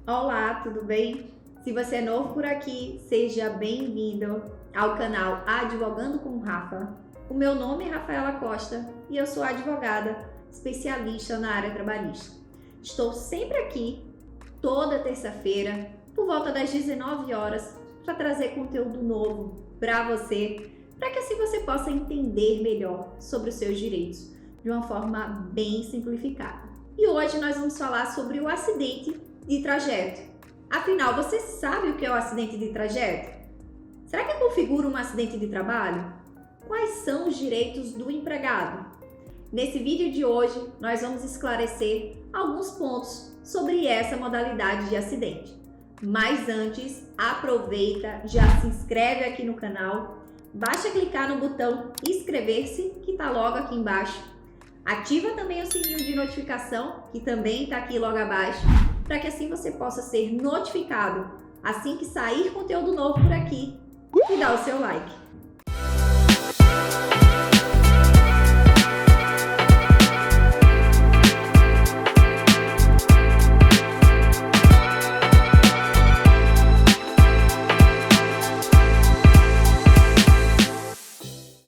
Olá, tudo bem? Se você é novo por aqui, seja bem-vindo ao canal Advogando com Rafa. O meu nome é Rafaela Costa e eu sou advogada especialista na área trabalhista. Estou sempre aqui, toda terça-feira, por volta das 19 horas, para trazer conteúdo novo para você, para que assim você possa entender melhor sobre os seus direitos de uma forma bem simplificada. E hoje nós vamos falar sobre o acidente de trajeto. Afinal, você sabe o que é o acidente de trajeto? Será que configura um acidente de trabalho? Quais são os direitos do empregado? Nesse vídeo de hoje, nós vamos esclarecer alguns pontos sobre essa modalidade de acidente. Mas antes, aproveita, já se inscreve aqui no canal, basta clicar no botão inscrever-se, que está logo aqui embaixo. Ativa também o sininho de notificação, que também está aqui logo abaixo, para que assim você possa ser notificado assim que sair conteúdo novo por aqui, e dá o seu like.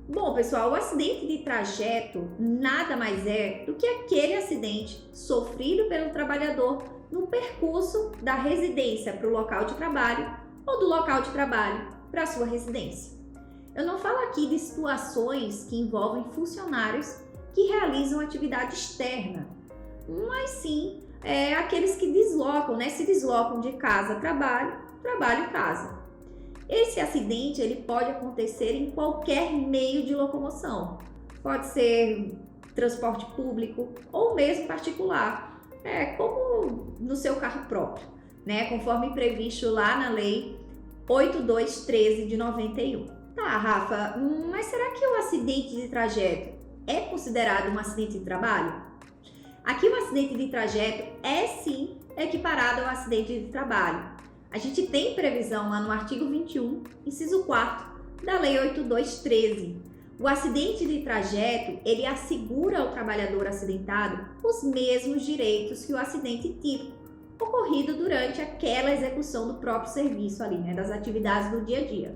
Bom, pessoal, o acidente de trajeto nada mais é do que aquele acidente sofrido pelo trabalhador no percurso da residência para o local de trabalho ou do local de trabalho para a sua residência. Eu não falo aqui de situações que envolvem funcionários que realizam atividade externa, mas sim aqueles que se deslocam de casa a trabalho, trabalho casa. Esse acidente ele pode acontecer em qualquer meio de locomoção, pode ser transporte público ou mesmo particular, como no seu carro próprio, conforme previsto lá na Lei 8213 de 91. Tá, Rafa, mas será que o acidente de trajeto é considerado um acidente de trabalho? Aqui o acidente de trajeto é sim equiparado ao acidente de trabalho. A gente tem previsão lá no artigo 21, inciso 4 da Lei 8213. O acidente de trajeto, ele assegura ao trabalhador acidentado os mesmos direitos que o acidente típico, ocorrido durante aquela execução do próprio serviço ali, das atividades do dia a dia.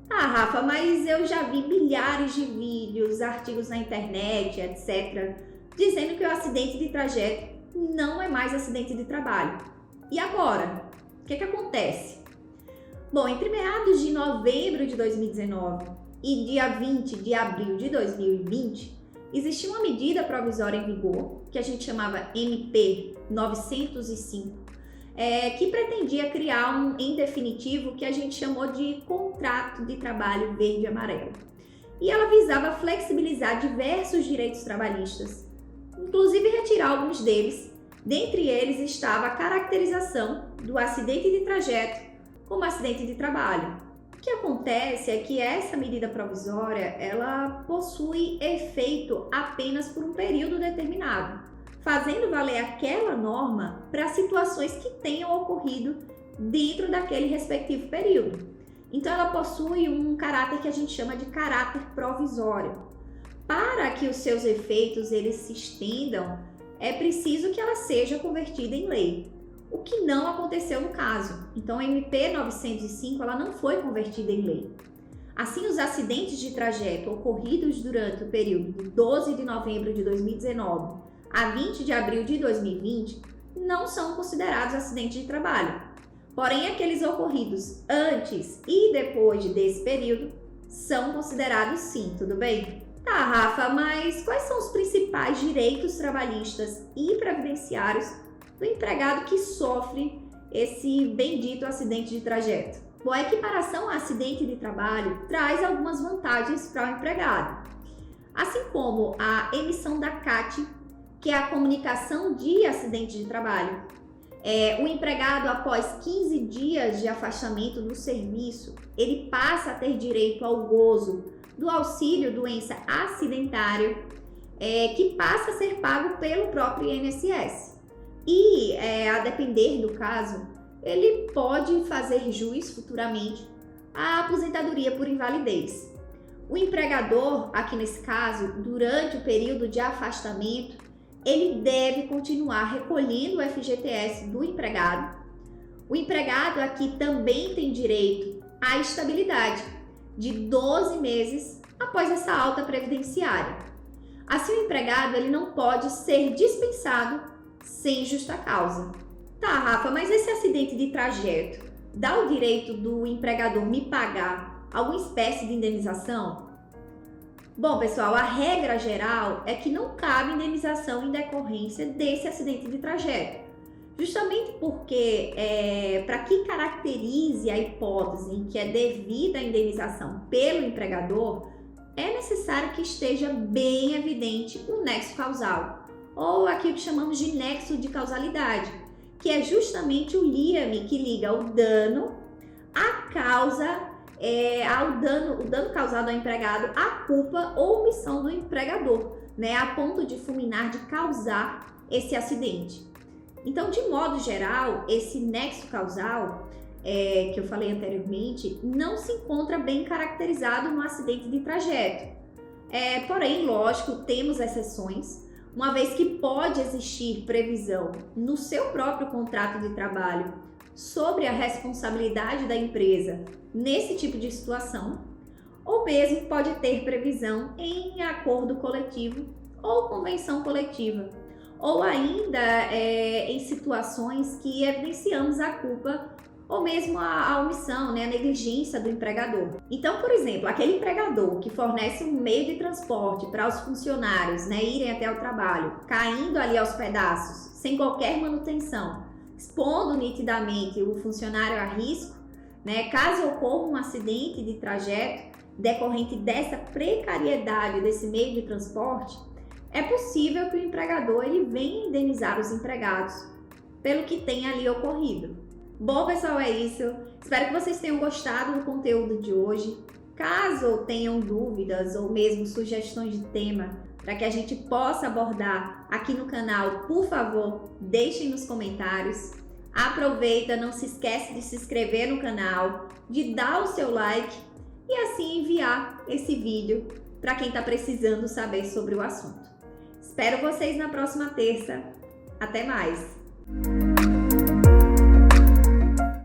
Ah, Rafa, mas eu já vi milhares de vídeos, artigos na internet, etc., dizendo que o acidente de trajeto não é mais acidente de trabalho. E agora? O que acontece? Bom, entre meados de novembro de 2019 e dia 20 de abril de 2020, existia uma medida provisória em vigor, que a gente chamava MP 905, que pretendia criar em definitivo, que a gente chamou de contrato de trabalho verde e amarelo. E ela visava flexibilizar diversos direitos trabalhistas, inclusive retirar alguns deles. Dentre eles estava a caracterização do acidente de trajeto como acidente de trabalho. O que acontece é que essa medida provisória, ela possui efeito apenas por um período determinado, fazendo valer aquela norma para situações que tenham ocorrido dentro daquele respectivo período. Então ela possui um caráter que a gente chama de caráter provisório. Para que os seus efeitos eles se estendam, é preciso que ela seja convertida em lei, o que não aconteceu no caso. Então a MP 905 ela não foi convertida em lei. Assim, os acidentes de trajeto ocorridos durante o período de 12 de novembro de 2019 a 20 de abril de 2020 não são considerados acidentes de trabalho. Porém, aqueles ocorridos antes e depois desse período são considerados sim, tudo bem? Tá, Rafa, mas quais são os principais direitos trabalhistas e previdenciários do empregado que sofre esse bendito acidente de trajeto? Bom, a equiparação a acidente de trabalho traz algumas vantagens para o empregado, assim como a emissão da CAT, que é a comunicação de acidente de trabalho. O empregado, após 15 dias de afastamento do serviço, ele passa a ter direito ao gozo do auxílio doença acidentário, que passa a ser pago pelo próprio INSS. E, a depender do caso, ele pode fazer jus futuramente à aposentadoria por invalidez. O empregador, aqui nesse caso, durante o período de afastamento, ele deve continuar recolhendo o FGTS do empregado. O empregado aqui também tem direito à estabilidade de 12 meses após essa alta previdenciária. Assim, o empregado ele não pode ser dispensado sem justa causa. Tá, Rafa, mas esse acidente de trajeto dá o direito do empregador me pagar alguma espécie de indenização? Bom, pessoal, a regra geral é que não cabe indenização em decorrência desse acidente de trajeto. Justamente porque, para que caracterize a hipótese em que é devida a indenização pelo empregador, é necessário que esteja bem evidente o nexo causal, ou aquilo que chamamos de nexo de causalidade, que é justamente o liame que liga o dano à causa, o dano causado ao empregado, à culpa ou omissão do empregador, né, a ponto de fulminar, de causar esse acidente. Então, de modo geral, esse nexo causal, que eu falei anteriormente, não se encontra bem caracterizado no acidente de trajeto. Porém, lógico, temos exceções, uma vez que pode existir previsão no seu próprio contrato de trabalho sobre a responsabilidade da empresa nesse tipo de situação, ou mesmo pode ter previsão em acordo coletivo ou convenção coletiva, ou ainda em situações que evidenciamos a culpa ou mesmo a omissão, né, a negligência do empregador. Então, por exemplo, aquele empregador que fornece um meio de transporte para os funcionários, né, irem até o trabalho, caindo ali aos pedaços, sem qualquer manutenção, expondo nitidamente o funcionário a risco, né, caso ocorra um acidente de trajeto decorrente dessa precariedade desse meio de transporte, é possível que o empregador ele venha indenizar os empregados pelo que tem ali ocorrido. Bom, pessoal, é isso. Espero que vocês tenham gostado do conteúdo de hoje. Caso tenham dúvidas ou mesmo sugestões de tema para que a gente possa abordar aqui no canal, por favor, deixem nos comentários. Aproveita, não se esquece de se inscrever no canal, de dar o seu like e assim enviar esse vídeo para quem está precisando saber sobre o assunto. Espero vocês na próxima terça. Até mais!